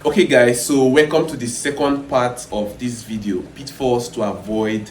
Okay guys, so welcome to the second part of this video, pitfalls to avoid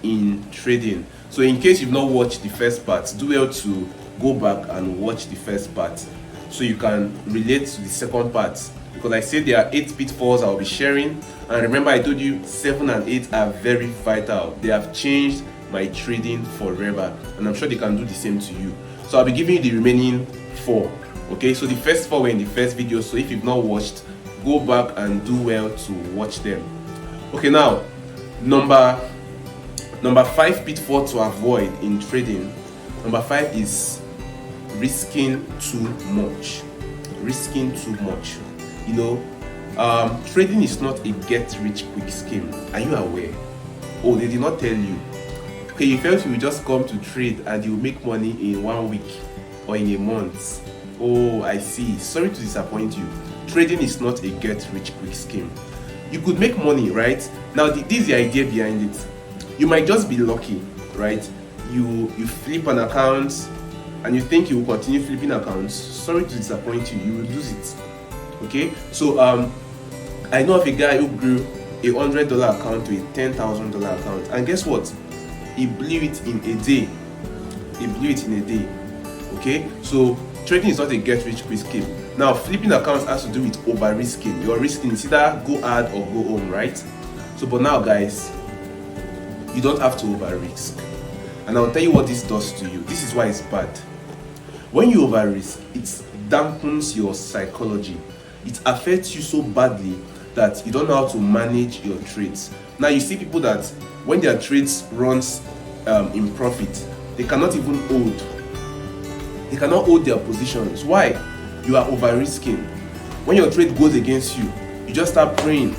in trading. So in case you've not watched the first part, do well to go back and watch the first part so you can relate to the second part, because I said there are 8 pitfalls I'll be sharing, and remember I told you 7 and 8 are very vital. They have changed my trading forever, and I'm sure they can do the same to you. So I'll be giving you the remaining 4. Okay, so the first 4 were in the first video, so if you've not watched, go back and do well to watch them. Okay, now number 5 pitfall to avoid in trading. Number 5 is risking too much. Risking too much. Trading is not a get rich quick scheme. Are you aware? Oh, they did not tell you. Okay, you felt you will just come to trade and you will make money in 1 week or in a month. Oh, I see. Sorry to disappoint you. Trading is not a get rich quick scheme. You could make money, right? Now this is the idea behind it. You might just be lucky, right? You flip an account and you think you will continue flipping accounts. Sorry to disappoint you, you will lose it. Okay, so I know of a guy who grew a $100 account to a $10,000 account, and guess what? He blew it in a day. Okay, so trading is not a get rich quick scheme. Now flipping accounts has to do with over risking. You're risking, it's either go hard or go home, right? So but now guys, you don't have to over risk, and I'll tell you what this does to you. This is why it's bad. When you over risk, it dampens your psychology. It affects you so badly that you don't know how to manage your trades. Now you see people that when their trades runs in profit, they cannot even hold. They cannot hold their positions. Why? You are over risking. When your trade goes against you, you just start praying,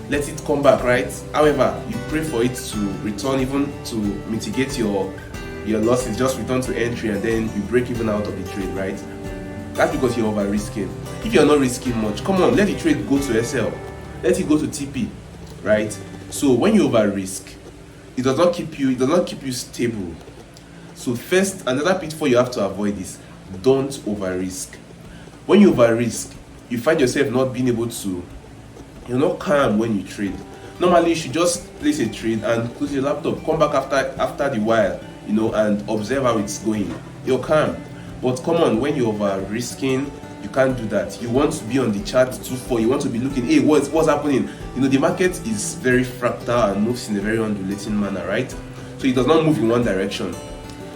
let it come back, right? However, you pray for it to return, even to mitigate your losses, just return to entry, and then you break even out of the trade, right? That's because you're over risking. If you're not risking much, come on, let the trade go to SL, let it go to TP, right? So when you over risk, it does not keep you stable. So first, another pitfall you have to avoid is don't over risk. When you over risk, you find yourself not being able to, you're not calm when you trade. Normally you should just place a trade and close your laptop, come back after the while, and observe how it's going. You're calm. But come on, when you're over risking, you can't do that. You want to be on the chart 2-4, you want to be looking, hey, what's happening? The market is very fractal and moves in a very undulating manner, right? So it does not move in one direction.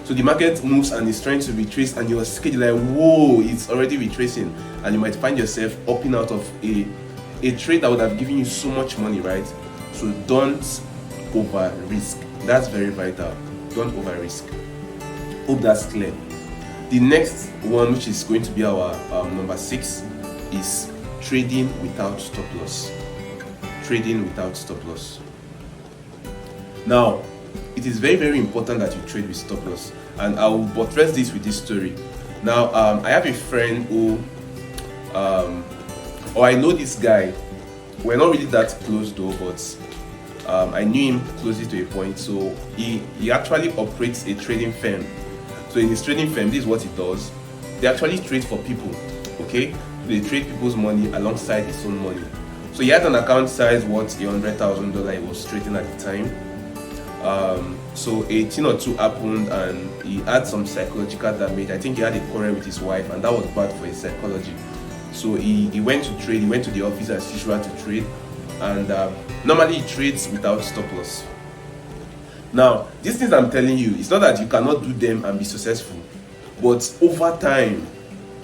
So the market moves and is trying to retrace, and you're scared, you're like, whoa, it's already retracing, and you might find yourself opting out of a trade that would have given you so much money, right? So don't over risk. That's very vital. Don't over risk. Hope that's clear. The next one, which is going to be our number 6, is trading without stop loss. Trading without stop loss. Now, it is very, very important that you trade with stop loss, and I will buttress this with this story. Now, I have a friend who, or I know this guy. We're not really that close though, but I knew him closely to a point. So he actually operates a trading firm. So in his trading firm, this is what he does. They actually trade for people. Okay, they trade people's money alongside his own money. So he had an account size worth $100,000 he was trading at the time. So a thing or two happened, and he had some psychological damage. I think he had a quarrel with his wife, and that was bad for his psychology. So he went to trade. He went to the office as usual to trade, and normally he trades without stop loss. Now, these things I'm telling you, it's not that you cannot do them and be successful, but over time,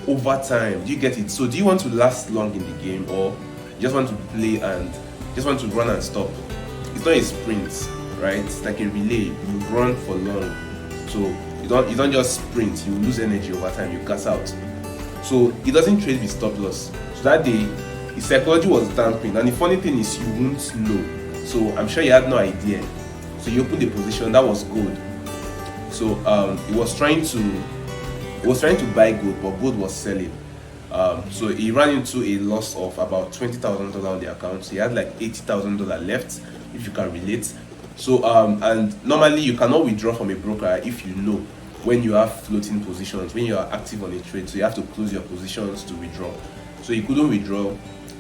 do you get it? So do you want to last long in the game, or you just want to play and just want to run and stop? It's not a sprint, right? It's like a relay. You run for long, so you don't just sprint. You lose energy over time. You gas out. So he doesn't trade with stop loss. So that day, his psychology was dampened, and the funny thing is, you won't know. So I'm sure he had no idea. So he opened the position. That was gold. So he was trying to buy gold, but gold was selling. So he ran into a loss of about $20,000 on the account. So he had like $80,000 left, if you can relate. So and normally you cannot withdraw from a broker if you know when you have floating positions, when you are active on a trade. So you have to close your positions to withdraw. So he couldn't withdraw,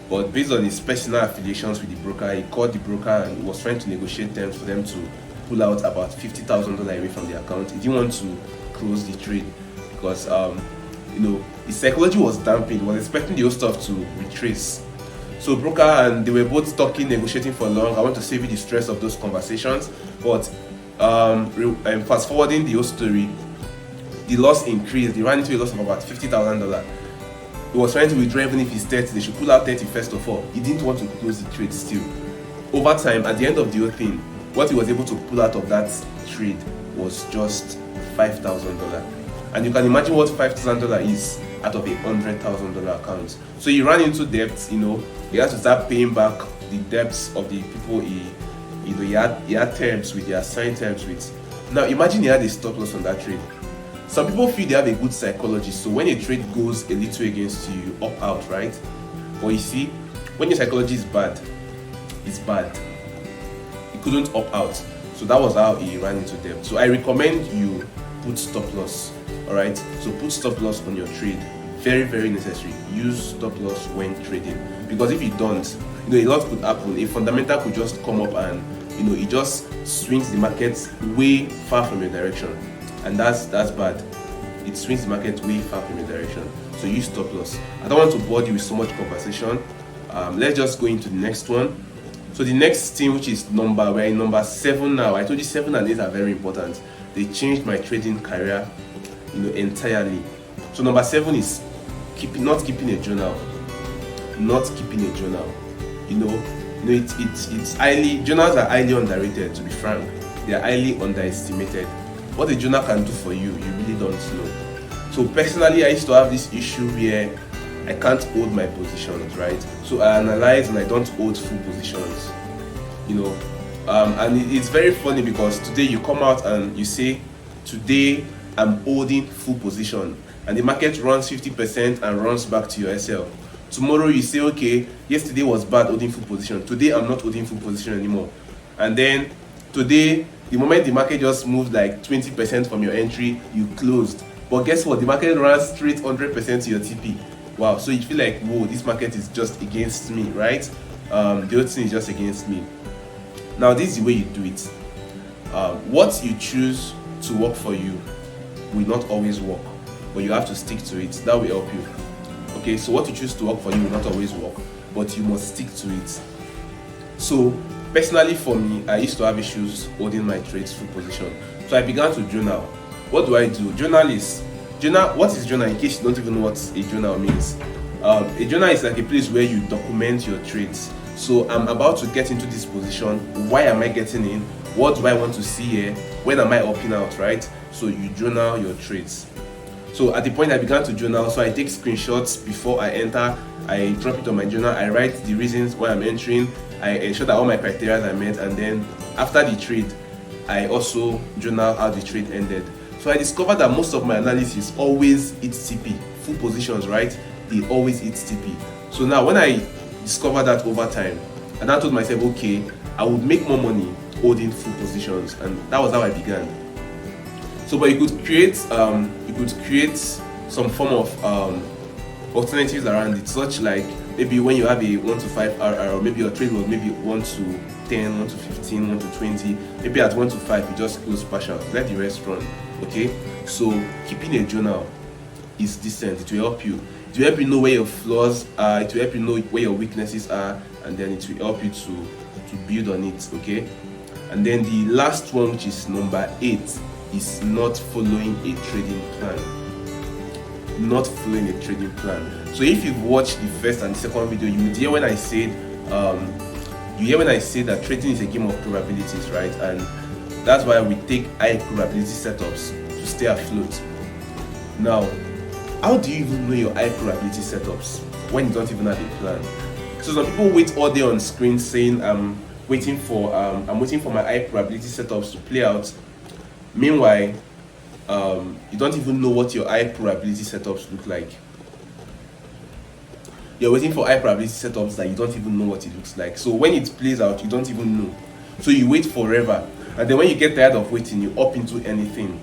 but based on his personal affiliations with the broker, he called the broker and was trying to negotiate terms for them to pull out about $50,000 away from the account. He didn't want to close the trade because his psychology was dampened. He was expecting the whole stuff to retrace. So broker and they were both talking, negotiating for long. I want to save you the stress of those conversations, but fast forwarding the whole story, the loss increased. They ran into a loss of about $50,000. He was trying to withdraw even if he's 30. They should pull out 30 first of all. He didn't want to close the trade still. Over time, at the end of the whole thing, what he was able to pull out of that trade was just $5,000. And you can imagine what $5,000 is out of a $100,000 account. So he ran into debt. He had to start paying back the debts of the people he had terms with, he had signed terms with. Now imagine he had a stop loss on that trade. Some people feel they have a good psychology, so when a trade goes a little against you, you opt out, right? But you see, when your psychology is bad, it's bad. He couldn't opt out, so that was how he ran into debt. So I recommend you put stop loss. All right, so put stop loss on your trade. Very, very necessary. Use stop loss when trading, because if you don't, a lot could happen. A fundamental could just come up and it just swings the market way far from your direction, and that's bad. It swings the market way far from your direction. So use stop loss. I don't want to bore you with so much conversation. Let's just go into the next one. So the next thing, which is we're in number 7 now. I told you 7 and 8 are very important. They changed my trading career entirely. So number 7 is not keeping a journal. It's journals are highly underrated, to be frank. They are highly underestimated. What a journal can do for you, you really don't know. So personally, I used to have this issue where I can't hold my positions, right? So I analyze and I don't hold full positions. And it's very funny because today you come out and you say, today I'm holding full position, and the market runs 50% and runs back to your SL. Tomorrow you say, okay, yesterday was bad holding full position, today I'm not holding full position anymore. And then today, the moment the market just moved like 20% from your entry, you closed. But guess what? The market runs straight 100% to your TP. Wow, so you feel like, whoa, this market is just against me, right? The whole thing is just against me. Now, this is the way you do it. What you choose to work for you will not always work, but you have to stick to it. That will help you. Okay, so what you choose to work for you will not always work, but you must stick to it. So personally for me, I used to have issues holding my trades full position. So I began to journal. What do I do? What is journal? In case you don't even know what a journal means. A journal is like a place where you document your trades. So I'm about to get into this position. Why am I getting in? What do I want to see here? When am I opting out, right? So you journal your trades. So at the point I began to journal, so I take screenshots before I enter, I drop it on my journal, I write the reasons why I'm entering, I ensure that all my criteria are met, and then after the trade, I also journal how the trade ended. So I discovered that most of my analysis always hits TP, full positions, right? They always hit TP. So now when I discovered that over time, and I told myself, okay, I would make more money holding full positions, and that was how I began. So, but you could create some form of alternatives around it, such like maybe when you have a 1 to 5 RR, or maybe your trade was maybe 1 to 10, 1 to 15, 1 to 20, maybe at 1 to 5 you just close partial, let the rest run. Okay, so keeping a journal is decent. It will help you. It will help you know where your flaws are. It will help you know where your weaknesses are, and then it will help you to build on it. Okay, and then the last one, which is number 8, is not following a trading plan. Not following a trading plan. So if you've watched the first and the second video, you would hear when I said that trading is a game of probabilities, right? And that's why we take high probability setups to stay afloat. Now, how do you even know your high probability setups when you don't even have a plan? So some people wait all day on screen saying I'm waiting for my high probability setups to play out. Meanwhile, you don't even know what your high probability setups look like. You're waiting for high probability setups that you don't even know what it looks like. So when it plays out, you don't even know. So you wait forever, and then when you get tired of waiting, you opt into anything.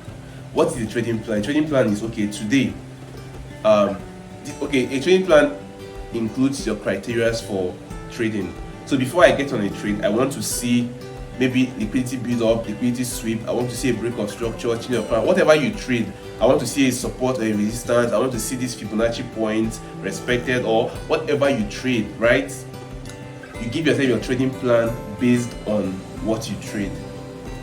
What is the trading plan? Trading plan is, okay, today, a trading plan includes your criteria for trading. So before I get on a trade, I want to see maybe liquidity build up, liquidity sweep. I want to see a break of structure, change of plan. Whatever you trade, I want to see a support or a resistance. I want to see this Fibonacci point respected, or whatever you trade, right? You give yourself your trading plan based on what you trade.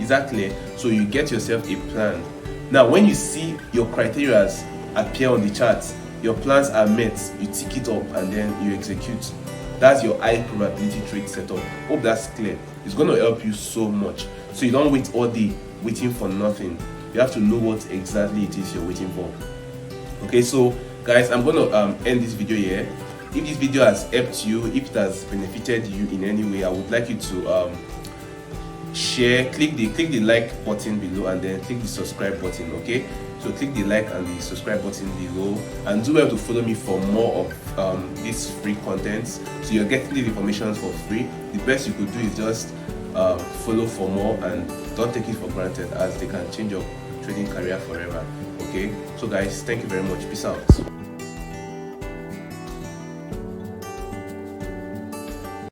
Is that clear? So you get yourself a plan. Now, when you see your criteria appear on the charts, your plans are met, you tick it up and then you execute. That's your high probability trade setup. Hope that's clear. It's going to help you so much. So you don't wait all day waiting for nothing. You have to know what exactly it is you're waiting for. Okay, so guys, I'm going to end this video here. If this video has helped you, if it has benefited you in any way, I would like you to share, click the like button below, and then click the subscribe button. Okay, so click the like and the subscribe button below, and do well to follow me for more of this free content. So you're getting the information for free. The best you could do is just follow for more, and don't take it for granted, as they can change your trading career forever. Okay, so guys, thank you very much. Peace out.